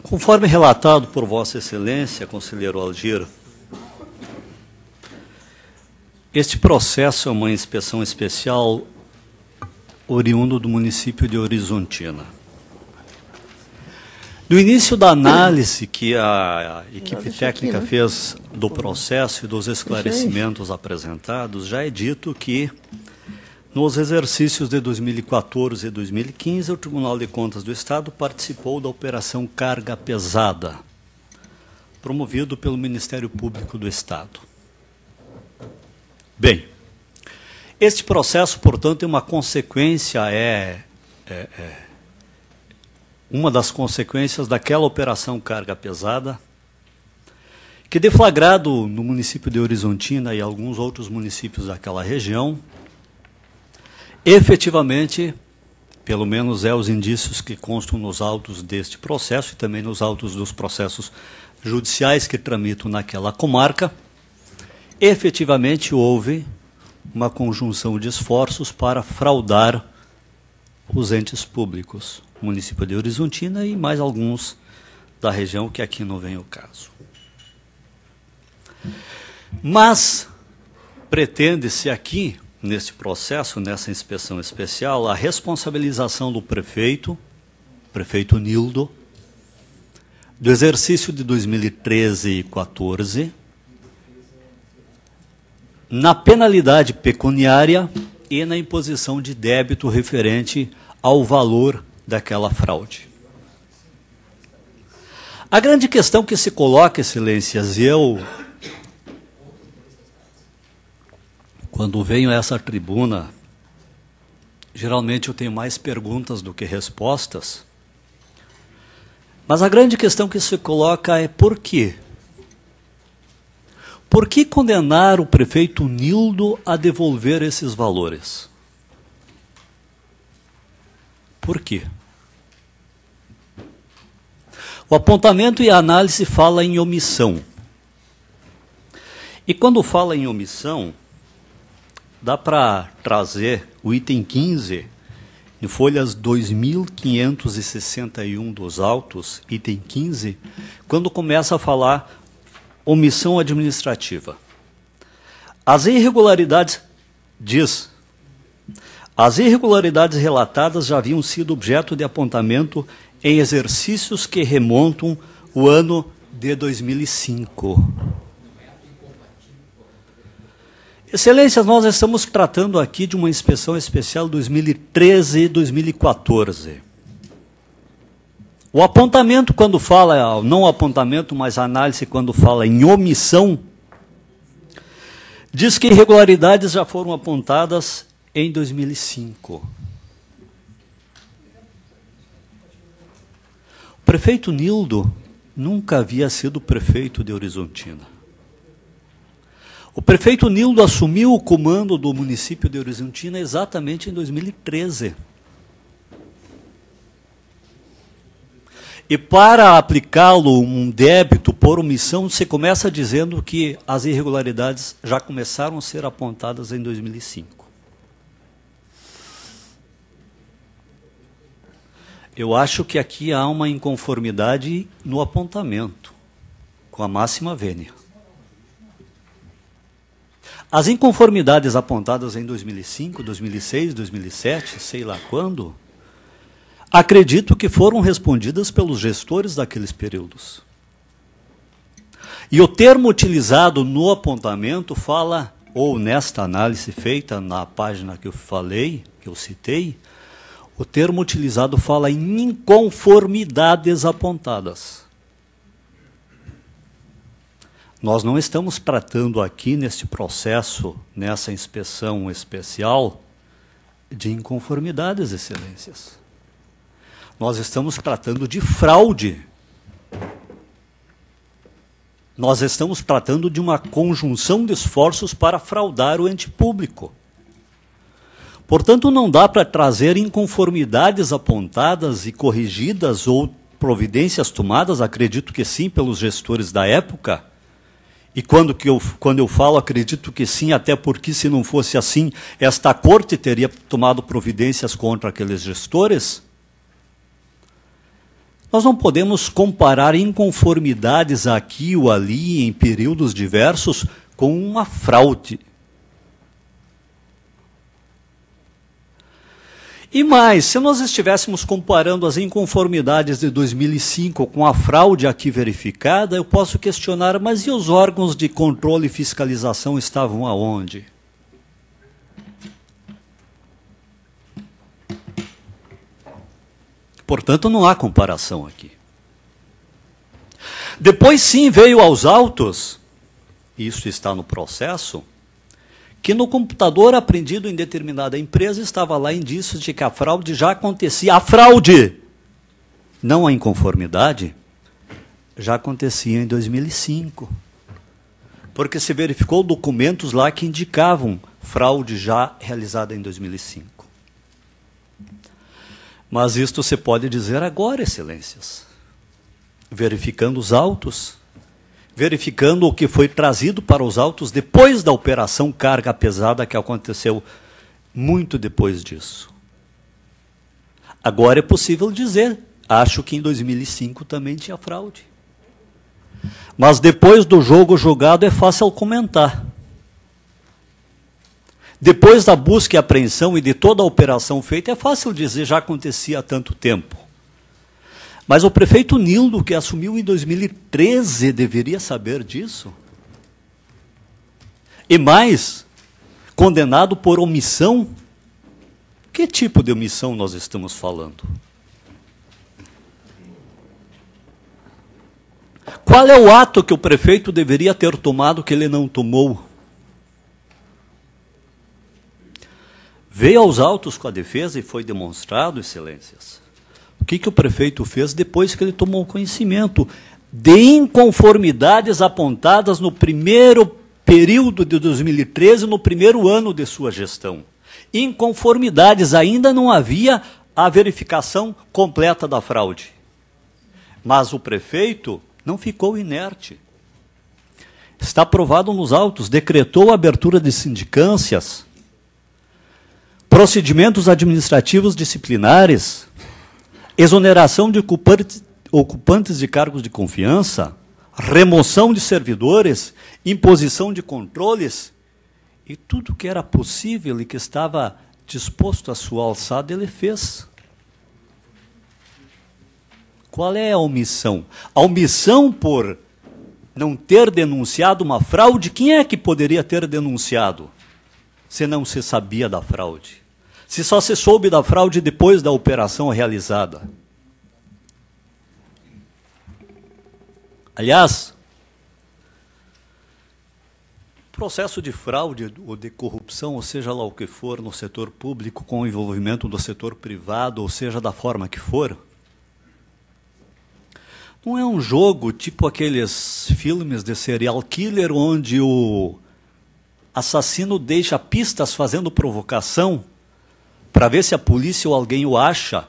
Conforme relatado por Vossa Excelência, conselheiro Algir, este processo é uma inspeção especial oriundo do município de Horizontina. No início da análise que a equipe técnica fez do processo e dos esclarecimentos apresentados, já é dito que, nos exercícios de 2014 e 2015, o Tribunal de Contas do Estado participou da Operação Carga Pesada, promovido pelo Ministério Público do Estado. Bem, este processo, portanto, é uma consequência, uma das consequências daquela Operação Carga Pesada, que, deflagrado no município de Horizontina e alguns outros municípios daquela região, efetivamente, pelo menos os indícios que constam nos autos deste processo e também nos autos dos processos judiciais que tramitam naquela comarca, efetivamente houve uma conjunção de esforços para fraudar os entes públicos, o município de Horizontina e mais alguns da região, que aqui não vem o caso. Mas pretende-se aqui, neste processo, nessa inspeção especial, a responsabilização do prefeito Nildo, do exercício de 2013 e 2014, na penalidade pecuniária e na imposição de débito referente ao valor daquela fraude. A grande questão que se coloca, Excelências, e eu, quando venho a essa tribuna, geralmente eu tenho mais perguntas do que respostas, mas a grande questão que se coloca é por quê? Por que condenar o prefeito Nildo a devolver esses valores? Por quê? O apontamento e a análise fala em omissão. E quando fala em omissão, dá para trazer o item 15, em folhas 2561 dos autos, item 15, quando começa a falar omissão administrativa. As irregularidades, diz, as irregularidades relatadas já haviam sido objeto de apontamento em exercícios que remontam o ano de 2005. Excelências, nós estamos tratando aqui de uma inspeção especial 2013 e 2014. O apontamento, quando fala, não o apontamento, mas a análise, quando fala em omissão, diz que irregularidades já foram apontadas em 2005. O prefeito Nildo nunca havia sido prefeito de Horizontina. O prefeito Nildo assumiu o comando do município de Horizontina exatamente em 2013. E para aplicá-lo um débito por omissão, se começa dizendo que as irregularidades já começaram a ser apontadas em 2005. Eu acho que aqui há uma inconformidade no apontamento, com a máxima vênia. As inconformidades apontadas em 2005, 2006, 2007, sei lá quando, acredito que foram respondidas pelos gestores daqueles períodos. E o termo utilizado no apontamento fala, ou nesta análise feita na página que eu falei, que eu citei, o termo utilizado fala em inconformidades apontadas. Nós não estamos tratando aqui neste processo, nessa inspeção especial, de inconformidades, Excelências. Nós estamos tratando de fraude. Nós estamos tratando de uma conjunção de esforços para fraudar o ente público. Portanto, não dá para trazer inconformidades apontadas e corrigidas ou providências tomadas, acredito que sim, pelos gestores da época. E quando eu falo, acredito que sim, até porque, se não fosse assim, esta corte teria tomado providências contra aqueles gestores. Nós não podemos comparar inconformidades aqui ou ali, em períodos diversos, com uma fraude. E mais, se nós estivéssemos comparando as inconformidades de 2005 com a fraude aqui verificada, eu posso questionar, mas e os órgãos de controle e fiscalização estavam aonde? Portanto, não há comparação aqui. Depois sim veio aos autos, isso está no processo, que no computador apreendido em determinada empresa estava lá indícios de que a fraude já acontecia. A fraude, não a inconformidade, já acontecia em 2005. Porque se verificou documentos lá que indicavam fraude já realizada em 2005. Mas isto se pode dizer agora, excelências. Verificando os autos, verificando o que foi trazido para os autos depois da operação carga pesada que aconteceu muito depois disso. Agora é possível dizer, acho que em 2005 também tinha fraude. Mas depois do jogo jogado é fácil comentar. Depois da busca e apreensão e de toda a operação feita, é fácil dizer, já acontecia há tanto tempo. Mas o prefeito Nildo, que assumiu em 2013, deveria saber disso. E mais, condenado por omissão. Que tipo de omissão nós estamos falando? Qual é o ato que o prefeito deveria ter tomado que ele não tomou? Veio aos autos com a defesa e foi demonstrado, excelências. O que o prefeito fez depois que ele tomou conhecimento de inconformidades apontadas no primeiro período de 2013, no primeiro ano de sua gestão. Inconformidades, ainda não havia a verificação completa da fraude. Mas o prefeito não ficou inerte. Está aprovado nos autos, decretou a abertura de sindicâncias, procedimentos administrativos disciplinares, exoneração de ocupantes de cargos de confiança, remoção de servidores, imposição de controles, e tudo que era possível e que estava disposto à sua alçada, ele fez. Qual é a omissão? A omissão por não ter denunciado uma fraude, quem é que poderia ter denunciado, se não se sabia da fraude? Se só se soube da fraude depois da operação realizada. Aliás, processo de fraude ou de corrupção, ou seja lá o que for, no setor público, com o envolvimento do setor privado, ou seja, da forma que for, não é um jogo tipo aqueles filmes de serial killer, onde o assassino deixa pistas fazendo provocação, para ver se a polícia ou alguém o acha.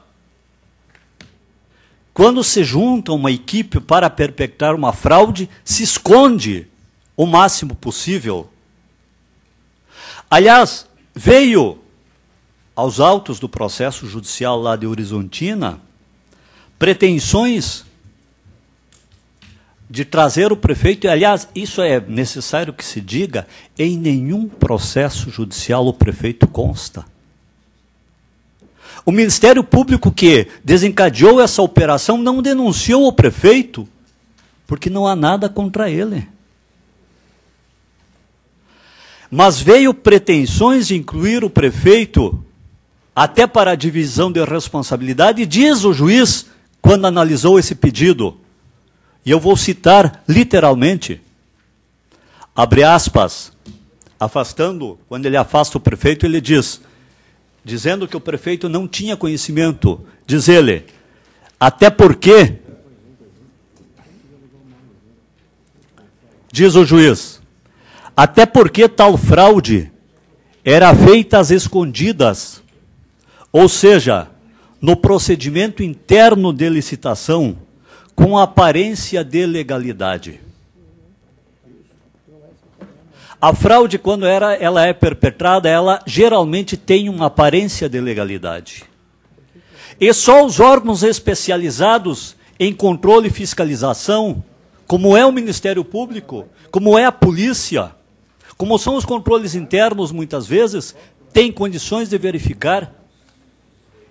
Quando se junta uma equipe para perpetrar uma fraude, se esconde o máximo possível. Aliás, veio aos autos do processo judicial lá de Horizontina pretensões de trazer o prefeito, e aliás, isso é necessário que se diga, em nenhum processo judicial o prefeito consta. O Ministério Público que desencadeou essa operação não denunciou o prefeito, porque não há nada contra ele. Mas veio pretensões de incluir o prefeito até para a divisão de responsabilidade, e diz o juiz, quando analisou esse pedido, e eu vou citar literalmente, abre aspas, afastando, quando ele afasta o prefeito, ele diz, dizendo que o prefeito não tinha conhecimento, diz ele, até porque, diz o juiz, até porque tal fraude era feita às escondidas, ou seja, no procedimento interno de licitação, com aparência de legalidade. A fraude, quando ela é perpetrada, ela geralmente tem uma aparência de legalidade. E só os órgãos especializados em controle e fiscalização, como é o Ministério Público, como é a polícia, como são os controles internos, muitas vezes, tem condições de verificar.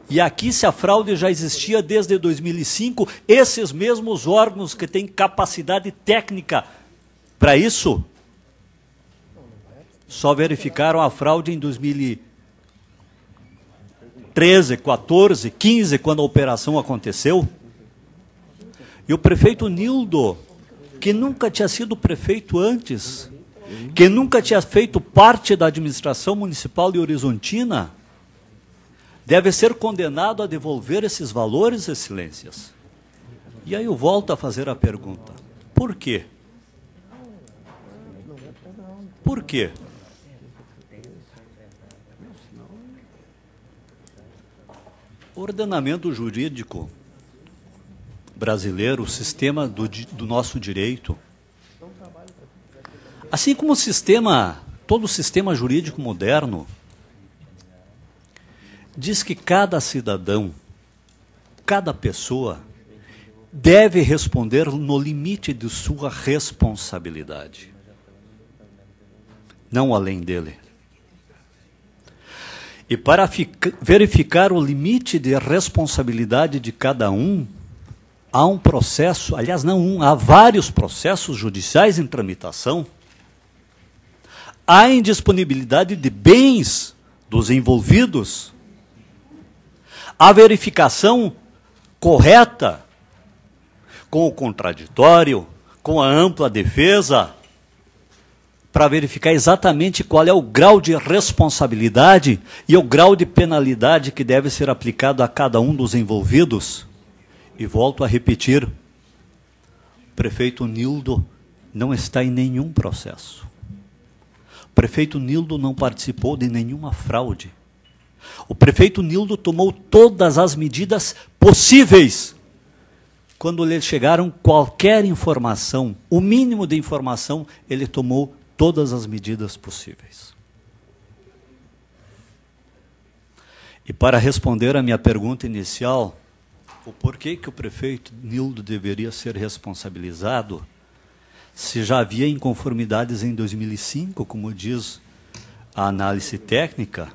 E aqui, se a fraude já existia desde 2005, esses mesmos órgãos que têm capacidade técnica para isso, só verificaram a fraude em 2013, 14, 15, quando a operação aconteceu. E o prefeito Nildo, que nunca tinha sido prefeito antes, que nunca tinha feito parte da administração municipal de Horizontina, deve ser condenado a devolver esses valores, excelências. E aí eu volto a fazer a pergunta: por quê? Por quê? O ordenamento jurídico brasileiro, o sistema do nosso direito, assim como o sistema, todo o sistema jurídico moderno, diz que cada cidadão, cada pessoa, deve responder no limite de sua responsabilidade, não além dele. E para verificar o limite de responsabilidade de cada um, há um processo, aliás, não um, há vários processos judiciais em tramitação. Há indisponibilidade de bens dos envolvidos. A verificação correta, com o contraditório, com a ampla defesa, para verificar exatamente qual é o grau de responsabilidade e o grau de penalidade que deve ser aplicado a cada um dos envolvidos. E volto a repetir, o prefeito Nildo não está em nenhum processo. O prefeito Nildo não participou de nenhuma fraude. O prefeito Nildo tomou todas as medidas possíveis. Quando lhe chegaram qualquer informação, o mínimo de informação, ele tomou todas as medidas possíveis. E para responder à minha pergunta inicial, o porquê que o prefeito Nildo deveria ser responsabilizado, se já havia inconformidades em 2005, como diz a análise técnica,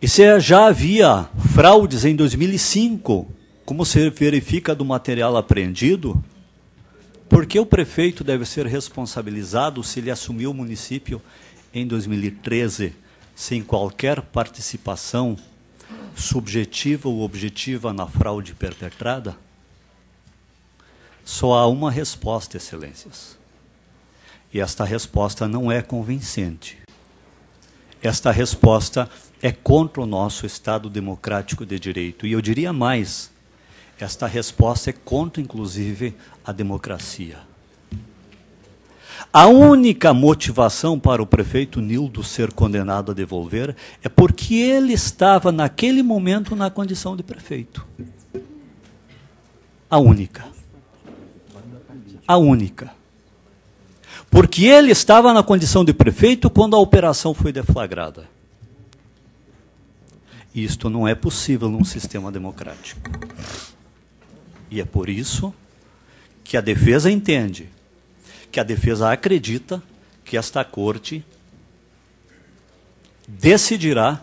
e se já havia fraudes em 2005, como se verifica do material apreendido, por que o prefeito deve ser responsabilizado se ele assumiu o município em 2013, sem qualquer participação subjetiva ou objetiva na fraude perpetrada? Só há uma resposta, excelências. E esta resposta não é convincente. Esta resposta é contra o nosso Estado democrático de direito. E eu diria mais, esta resposta é contra, inclusive, a democracia. A única motivação para o prefeito Nildo ser condenado a devolver é porque ele estava, naquele momento, na condição de prefeito. A única. A única. Porque ele estava na condição de prefeito quando a operação foi deflagrada. Isto não é possível num sistema democrático. E é por isso que a defesa entende, que a defesa acredita que esta corte decidirá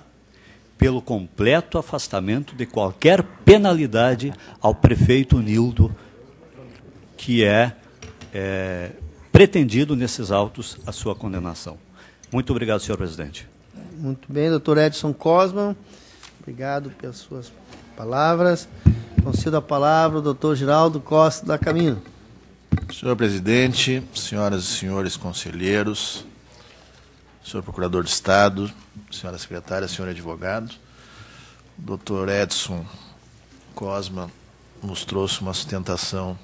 pelo completo afastamento de qualquer penalidade ao prefeito Nildo, que é pretendido nesses autos a sua condenação. Muito obrigado, senhor presidente. Muito bem, doutor Edson Cosman. Obrigado pelas suas palavras. Concedo a palavra ao doutor Giraldo Costa da Camino. Senhor presidente, senhoras e senhores conselheiros, senhor procurador de Estado, senhora secretária, senhor advogado, o doutor Edson Cosman nos trouxe uma sustentação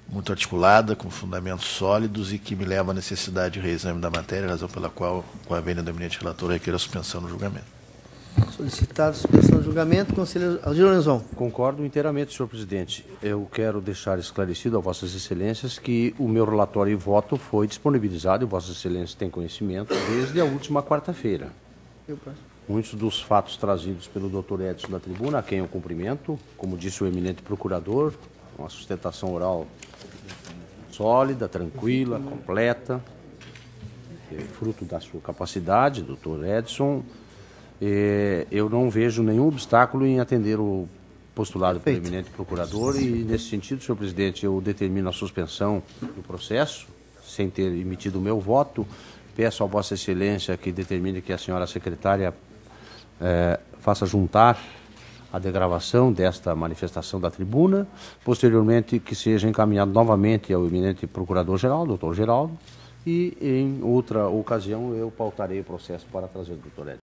muito articulada, com fundamentos sólidos e que me leva à necessidade de reexame da matéria, razão pela qual, com a vênia do eminente relator, requer a suspensão do julgamento. Solicitado a suspensão do julgamento, conselheiro Aldir Lorenzon. Concordo inteiramente, senhor presidente. Eu quero deixar esclarecido a vossas excelências que o meu relatório e voto foi disponibilizado, e vossas excelências têm conhecimento, desde a última quarta-feira. Muitos dos fatos trazidos pelo Dr. Edson na tribuna, a quem eu cumprimento, como disse o eminente procurador, uma sustentação oral sólida, tranquila, completa, fruto da sua capacidade, Dr. Edson. Eu não vejo nenhum obstáculo em atender o postulado pelo eminente procurador e, nesse sentido, senhor presidente, eu determino a suspensão do processo, sem ter emitido o meu voto. Peço a Vossa Excelência que determine que a senhora secretária faça juntar a degravação desta manifestação da tribuna, posteriormente que seja encaminhado novamente ao eminente procurador-geral, doutor Geraldo, e em outra ocasião eu pautarei o processo para trazer o doutor Edson.